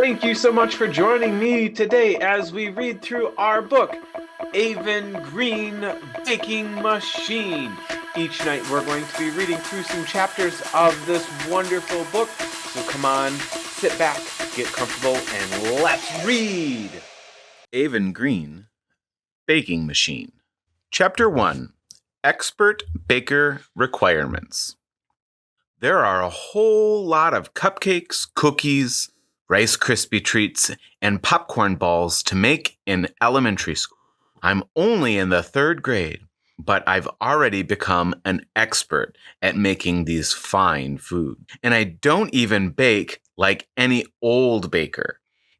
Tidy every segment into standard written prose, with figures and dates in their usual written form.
Thank you so much for joining me today as we read through our book, Aven Green Baking Machine. Each night we're going to be reading through some chapters of this wonderful book. So come on, sit back, get comfortable, and let's read. Aven Green Baking Machine. Chapter 1. Expert Baker Requirements. There are a whole lot of cupcakes, cookies, Rice Krispie treats, and popcorn balls to make in elementary school. I'm only in the 3rd grade, but I've already become an expert at making these fine foods. And I don't even bake like any old baker.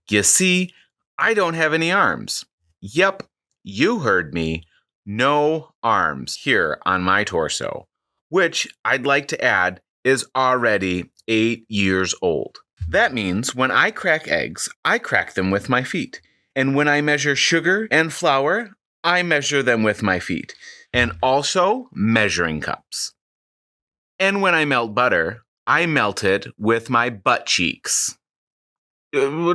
You see, I don't have any arms. Yep, you heard me. No arms here on my torso, which I'd like to add is already 8 years old. That means when I crack eggs, I crack them with my feet. And when I measure sugar and flour, I measure them with my feet. And also measuring cups. And when I melt butter, I melt it with my butt cheeks.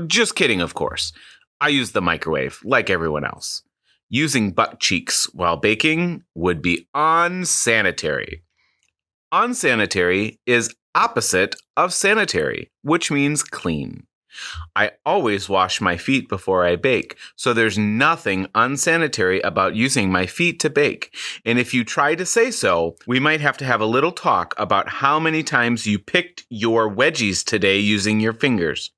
Just kidding, of course. I use the microwave like everyone else. Using butt cheeks while baking would be unsanitary. Unsanitary is opposite of sanitary, which means clean. I always wash my feet before I bake, so there's nothing unsanitary about using my feet to bake. And if you try to say so, we might have to have a little talk about how many times you picked your wedgies today using your fingers.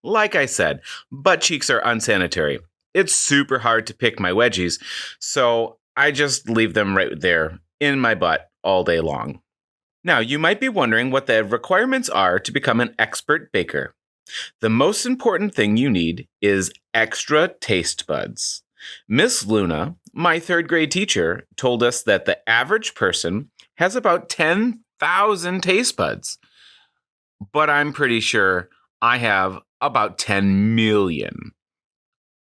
Like I said, butt cheeks are unsanitary. It's super hard to pick my wedgies, so I just leave them right there in my butt all day long. Now, you might be wondering what the requirements are to become an expert baker. The most important thing you need is extra taste buds. Miss Luna, my 3rd grade teacher, told us that the average person has about 10,000 taste buds. But I'm pretty sure I have about 10 million.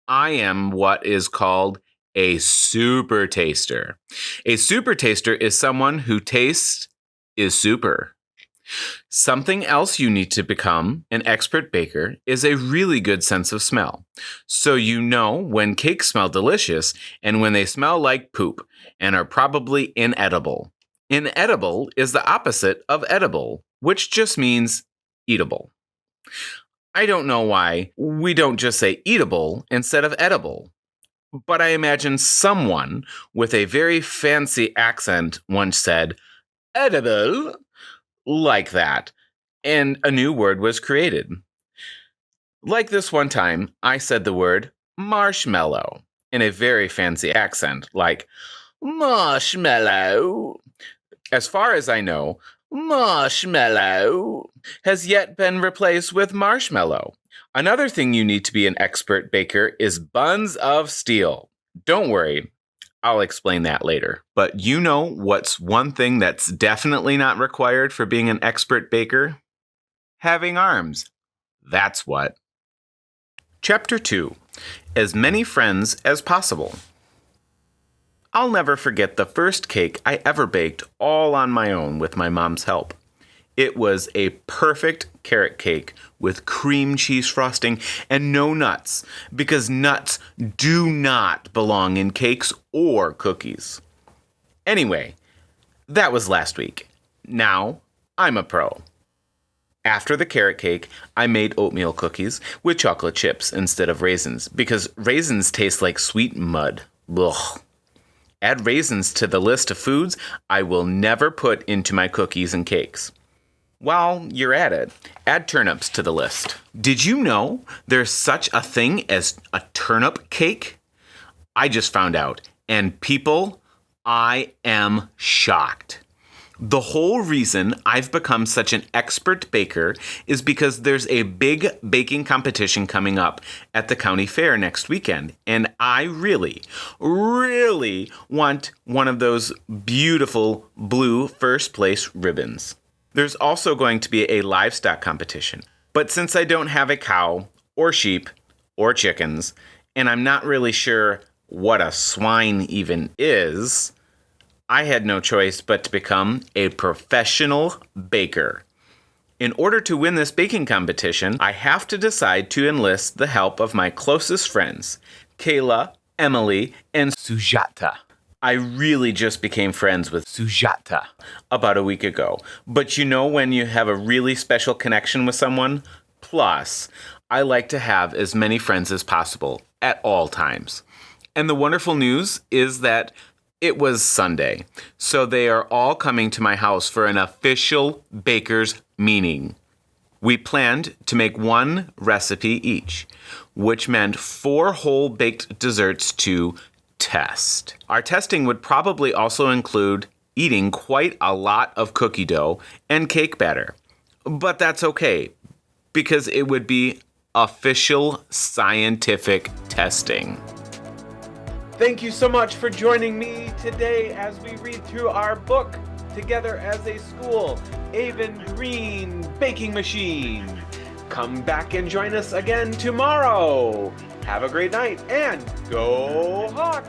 I am what is called a super taster. A super taster is someone who tastes is super. Something else you need to become an expert baker is a really good sense of smell. So you know when cakes smell delicious and when they smell like poop and are probably inedible. Inedible is the opposite of edible, which just means eatable. I don't know why we don't just say eatable instead of edible. But I imagine someone with a very fancy accent once said, edible, like that, and a new word was created. Like this one time, I said the word marshmallow in a very fancy accent, like marshmallow. As far as I know, marshmallow has yet been replaced with marshmallow. Another thing you need to be an expert baker is buns of steel. Don't worry, I'll explain that later. But you know what's one thing that's definitely not required for being an expert baker? Having arms. That's what. Chapter 2. As many friends as possible. I'll never forget the first cake I ever baked all on my own with my mom's help. It was a perfect carrot cake with cream cheese frosting and no nuts, because nuts do not belong in cakes or cookies. Anyway, that was last week. Now, I'm a pro. After the carrot cake, I made oatmeal cookies with chocolate chips instead of raisins, because raisins taste like sweet mud. Ugh. Add raisins to the list of foods I will never put into my cookies and cakes. While you're at it, add turnips to the list. Did you know there's such a thing as a turnip cake? I just found out. And people, I am shocked. The whole reason I've become such an expert baker is because there's a big baking competition coming up at the county fair next weekend. And I really, really want one of those beautiful blue first place ribbons. There's also going to be a livestock competition. But since I don't have a cow or sheep or chickens, and I'm not really sure what a swine even is, I had no choice but to become a professional baker. In order to win this baking competition, I have to decide to enlist the help of my closest friends, Kayla, Emily, and Sujata. I really just became friends with Sujata about a week ago. But you know when you have a really special connection with someone? Plus, I like to have as many friends as possible at all times. And the wonderful news is that it was Sunday, so they are all coming to my house for an official baker's meeting. We planned to make one recipe each, which meant 4 whole baked desserts to test. Our testing would probably also include eating quite a lot of cookie dough and cake batter. But that's okay, because it would be official scientific testing. Thank you so much for joining me today as we read through our book together as a school, Aven Green Baking Machine. Come back and join us again tomorrow. Have a great night and go Hawks!